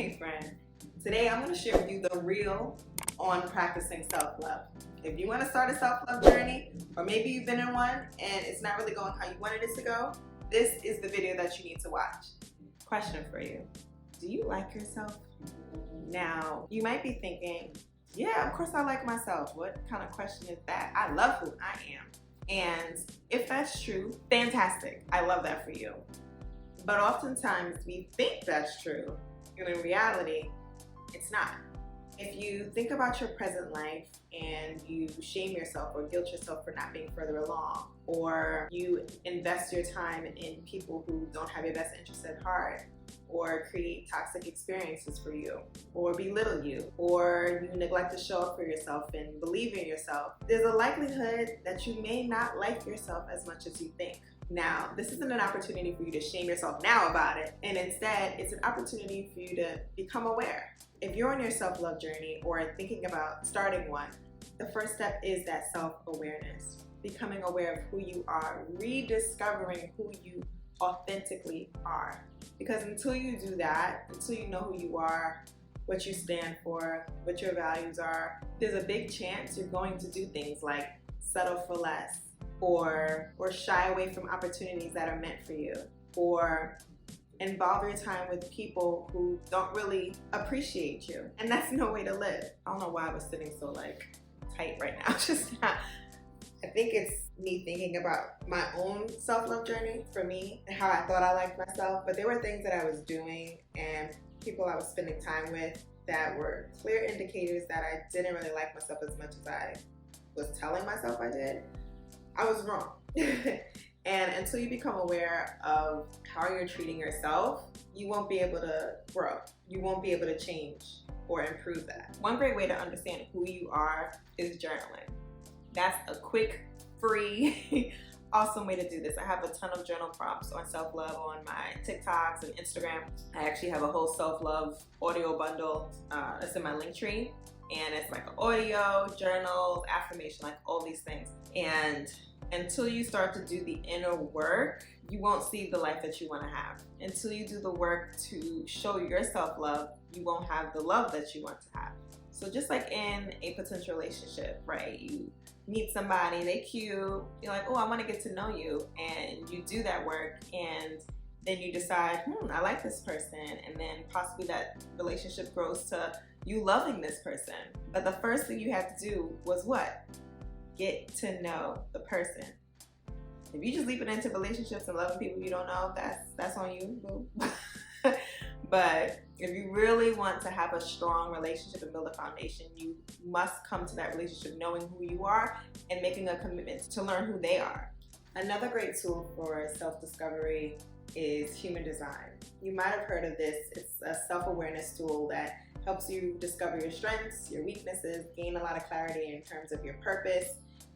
Hey friend, today I'm going to share with you the real on practicing self-love. If you want to start a self-love journey, or maybe you've been in one and it's not really going how you wanted it to go, this is the video that you need to watch. Question for you, do you like yourself? Now, you might be thinking, yeah, of course I like myself. What kind of question is that? I love who I am. And if that's true, fantastic. I love that for you. But oftentimes we think that's true, and in reality, it's not. If you think about your present life and you shame yourself or guilt yourself for not being further along, or you invest your time in people who don't have your best interest at heart, or create toxic experiences for you, or belittle you, or you neglect to show up for yourself and believe in yourself, there's a likelihood that you may not like yourself as much as you think. Now, this isn't an opportunity for you to shame yourself now about it, and instead, it's an opportunity for you to become aware. If you're on your self-love journey or thinking about starting one, the first step is that self-awareness, becoming aware of who you are, rediscovering who you authentically are. Because until you do that, until you know who you are, what you stand for, what your values are, there's a big chance you're going to do things like settle for less, or shy away from opportunities that are meant for you, or involve your time with people who don't really appreciate you. And that's no way to live. I don't know why I was sitting so tight right now, just now. I think it's me thinking about my own self-love journey for me and how I thought I liked myself, but there were things that I was doing and people I was spending time with that were clear indicators that I didn't really like myself as much as I was telling myself I did. I was wrong. And until you become aware of how you're treating yourself, you won't be able to grow. You won't be able to change or improve that. One great way to understand who you are is journaling. That's a quick, free, awesome way to do this. I have a ton of journal prompts on self-love on my TikToks and Instagram. I actually have a whole self-love audio bundle that's in my link tree. And it's like audio, journals, affirmation, like all these things. And until you start to do the inner work, you won't see the life that you want to have. Until you do the work to show yourself love, you won't have the love that you want to have. So just like in a potential relationship, right? You meet somebody, they cute, you're like, oh, I want to get to know you. And you do that work and then you decide, I like this person. And then possibly that relationship grows to you loving this person. But the first thing you had to do was what? Get to know the person. If you just leap it into relationships and loving people you don't know, that's on you, boo. But if you really want to have a strong relationship and build a foundation, you must come to that relationship knowing who you are and making a commitment to learn who they are. Another great tool for self-discovery is human design. You might have heard of this. It's a self-awareness tool that helps you discover your strengths, your weaknesses, gain a lot of clarity in terms of your purpose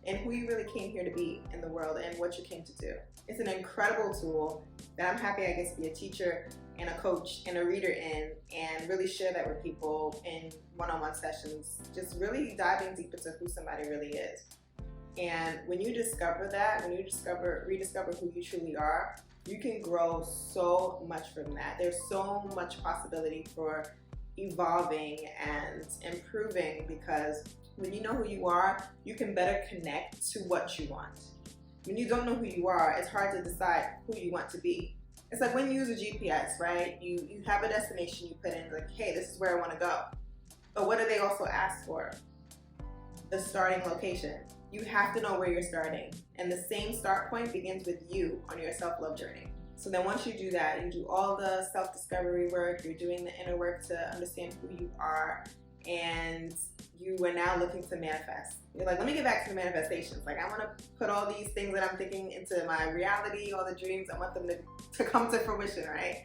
and who you really came here to be in the world and what you came to do. It's an incredible tool that I'm happy I get to be a teacher and a coach and a reader in, and really share that with people in one-on-one sessions, just really diving deep into who somebody really is. And when you discover that, when you rediscover who you truly are, you can grow so much from that. There's so much possibility for evolving and improving, because when you know who you are, you can better connect to what you want. When you don't know who you are, it's hard to decide who you want to be. It's like when you use a GPS, right? You have a destination you put in, like, hey, this is where I want to go. But what do they also ask for? The starting location. You have to know where you're starting. And the same start point begins with you on your self-love journey. So then once you do that, you do all the self-discovery work, you're doing the inner work to understand who you are, and you are now looking to manifest. You're like, let me get back to the manifestations. Like, I want to put all these things that I'm thinking into my reality, all the dreams, I want them to come to fruition, right?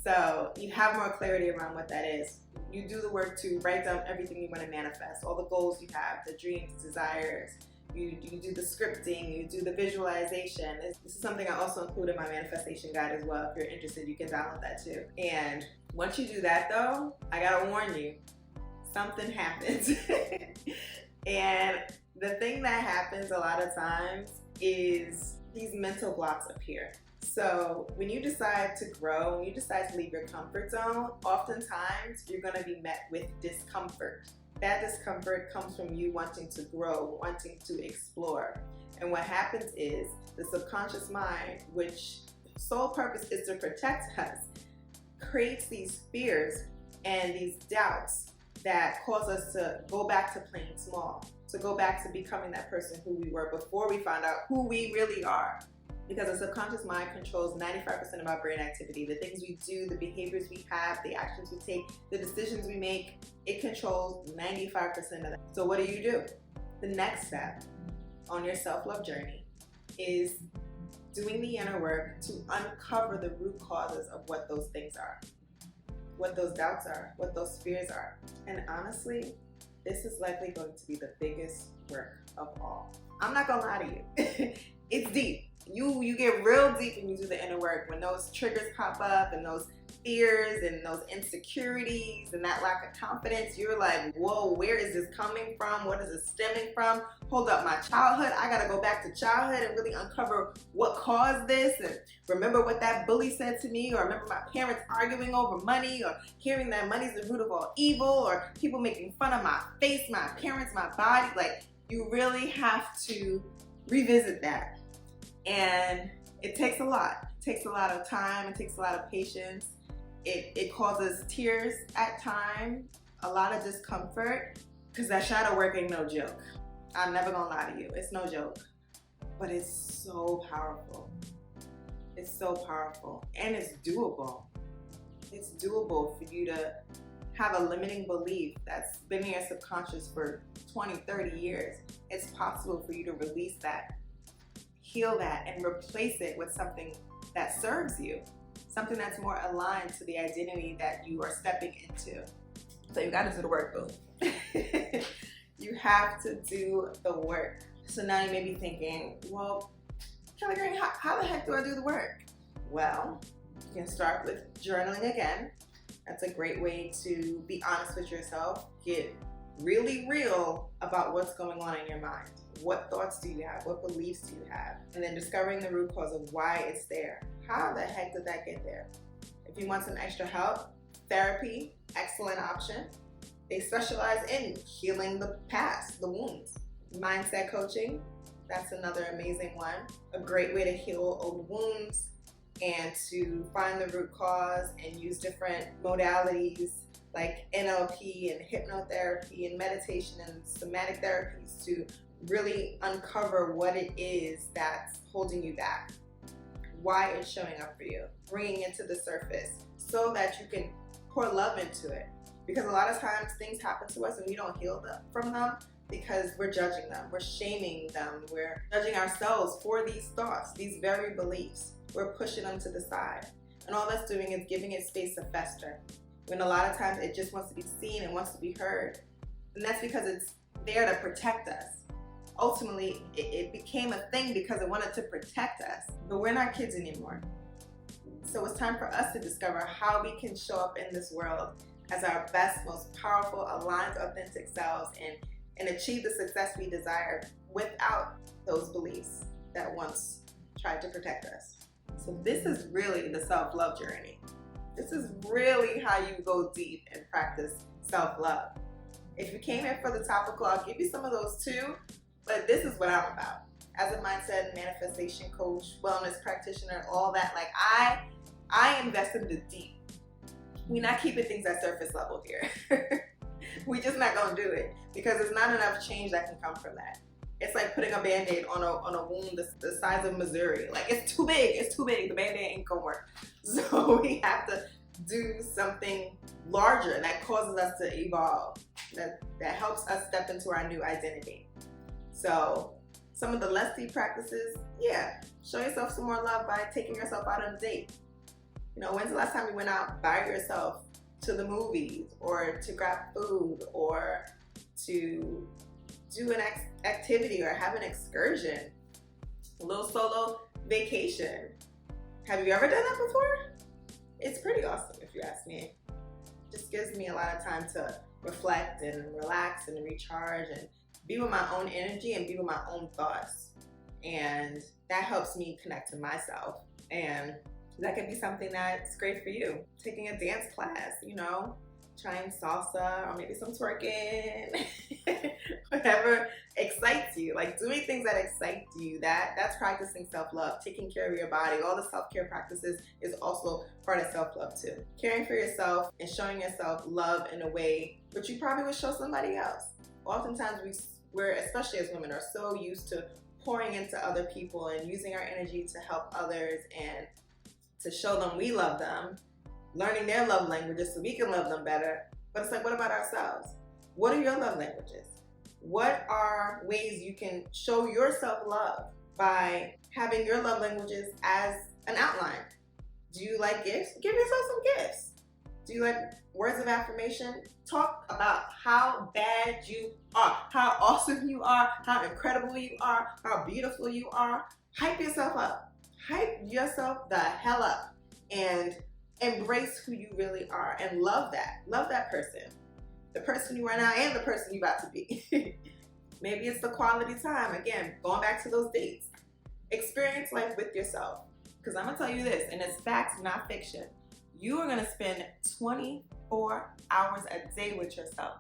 So you have more clarity around what that is. You do the work to write down everything you want to manifest, all the goals you have, the dreams, desires. You do the scripting, you do the visualization. This is something I also include in my manifestation guide as well. If you're interested, you can download that too. And once you do that though, I gotta warn you, something happens. And the thing that happens a lot of times is these mental blocks appear. So when you decide to grow, when you decide to leave your comfort zone, oftentimes you're going to be met with discomfort. That discomfort comes from you wanting to grow, wanting to explore. And what happens is the subconscious mind, which sole purpose is to protect us, creates these fears and these doubts that cause us to go back to playing small, to go back to becoming that person who we were before we found out who we really are. Because the subconscious mind controls 95% of our brain activity. The things we do, the behaviors we have, the actions we take, the decisions we make, it controls 95% of that. So what do? The next step on your self-love journey is doing the inner work to uncover the root causes of what those things are, what those doubts are, what those fears are. And honestly, this is likely going to be the biggest work of all. I'm not gonna lie to you. It's deep. You get real deep when you do the inner work, when those triggers pop up and those fears and those insecurities and that lack of confidence. You're like, whoa, where is this coming from? What is it stemming from? Hold up, my childhood. I gotta go back to childhood and really uncover what caused this, and remember what that bully said to me, or remember my parents arguing over money, or hearing that money's the root of all evil, or people making fun of my face, my appearance, my body. Like, you really have to revisit that. And it takes a lot. It takes a lot of time. It takes a lot of patience. It causes tears at times, a lot of discomfort, because that shadow work ain't no joke. I'm never gonna lie to you. It's no joke. But it's so powerful. It's so powerful. And it's doable. It's doable for you to have a limiting belief that's been in your subconscious for 20, 30 years. It's possible for you to release that, heal that, and replace it with something that serves you, something that's more aligned to the identity that you are stepping into. So you gotta do the work, boo. You have to do the work. So now you may be thinking, well, Kelley, how the heck do I do the work? Well, you can start with journaling again. That's a great way to be honest with yourself, get really real about what's going on in your mind. What thoughts do you have? What beliefs do you have? And then discovering the root cause of why it's there. How the heck did that get there? If you want some extra help, therapy, excellent option. They specialize in healing the past, the wounds. Mindset coaching, that's another amazing one. A great way to heal old wounds and to find the root cause and use different modalities like NLP and hypnotherapy and meditation and somatic therapies to really uncover what it is that's holding you back, why it's showing up for you, bringing it to the surface so that you can pour love into it. Because a lot of times things happen to us and we don't heal from them because we're judging them, we're shaming them, we're judging ourselves for these thoughts, these very beliefs. We're pushing them to the side. And all that's doing is giving it space to fester. When a lot of times it just wants to be seen and wants to be heard. And that's because it's there to protect us. Ultimately, it became a thing because it wanted to protect us. But we're not kids anymore. So it's time for us to discover how we can show up in this world as our best, most powerful, aligned, authentic selves and achieve the success we desire without those beliefs that once tried to protect us. So this is really the self-love journey. This is really how you go deep and practice self-love. If you came here for the topical, I'll give you some of those too, but this is what I'm about. As a mindset and manifestation coach, wellness practitioner, all that, like I invest in the deep. We're not keeping things at surface level here. We're just not gonna do it because there's not enough change that can come from that. It's like putting a Band-Aid on a wound the size of Missouri. Like, it's too big, the Band-Aid ain't gonna work. So we have to do something larger that causes us to evolve, that helps us step into our new identity. So some of the less deep practices, yeah, show yourself some more love by taking yourself out on a date. You know, when's the last time you went out by yourself to the movies or to grab food or to do an activity or have an excursion, a little solo vacation? Have you ever done that before? It's pretty awesome if you ask me. It just gives me a lot of time to reflect and relax and recharge and be with my own energy and be with my own thoughts. And that helps me connect to myself And that could be something that's great for you. Taking a dance class, you know, trying salsa or maybe some twerking, whatever excites you. Like doing things that excite you, that's practicing self-love. Taking care of your body, all the self-care practices is also part of self-love too. Caring for yourself and showing yourself love in a way which you probably would show somebody else. Oftentimes we're, especially as women, are so used to pouring into other people and using our energy to help others and to show them we love them, learning their love languages so we can love them better. But it's like, what about ourselves? What are your love languages? What are ways you can show yourself love by having your love languages as an outline? Do you like gifts? Give yourself some gifts. Do you like words of affirmation? Talk about how bad you are, how awesome you are, how incredible you are, how beautiful you are. Hype yourself up. Hype yourself the hell up and embrace who you really are and love that. Love that person. The person you are now and the person you're about to be. Maybe it's the quality time. Again, going back to those dates. Experience life with yourself. Because I'm going to tell you this, and it's facts, not fiction. You are going to spend 24 hours a day with yourself.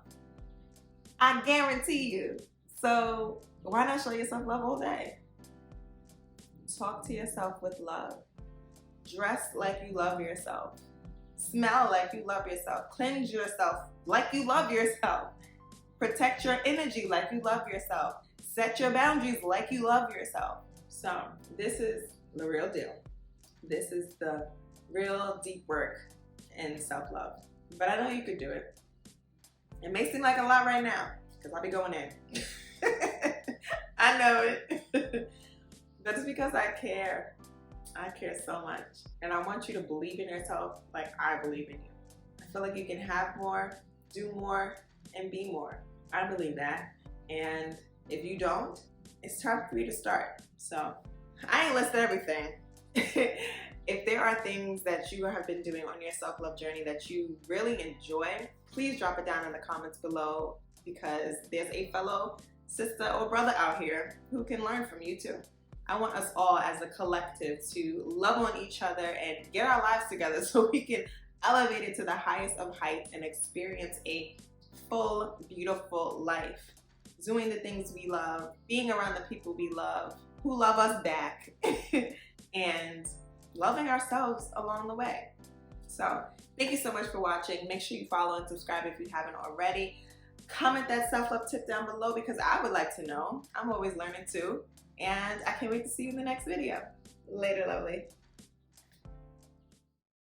I guarantee you. So why not show yourself love all day? Talk to yourself with love. Dress like you love yourself. Smell like you love yourself. Cleanse yourself like you love yourself. Protect your energy like you love yourself. Set your boundaries like you love yourself. So this is the real deal. This is the real deep work in self-love. But I know you could do it. It may seem like a lot right now because I'll be going in. I know it. But it's because I care. I care so much. And I want you to believe in yourself like I believe in you. I feel like you can have more, do more, and be more. I believe that. And if you don't, it's time for you to start. So I ain't listed everything. If there are things that you have been doing on your self-love journey that you really enjoy, please drop it down in the comments below because there's a fellow sister or brother out here who can learn from you too. I want us all as a collective to love on each other and get our lives together so we can elevate it to the highest of heights and experience a full, beautiful life. Doing the things we love, being around the people we love, who love us back, and loving ourselves along the way. So thank you so much for watching. Make sure you follow and subscribe if you haven't already. Comment that self-love tip down below because I would like to know. I'm always learning too. And I can't wait to see you in the next video. Later, lovely.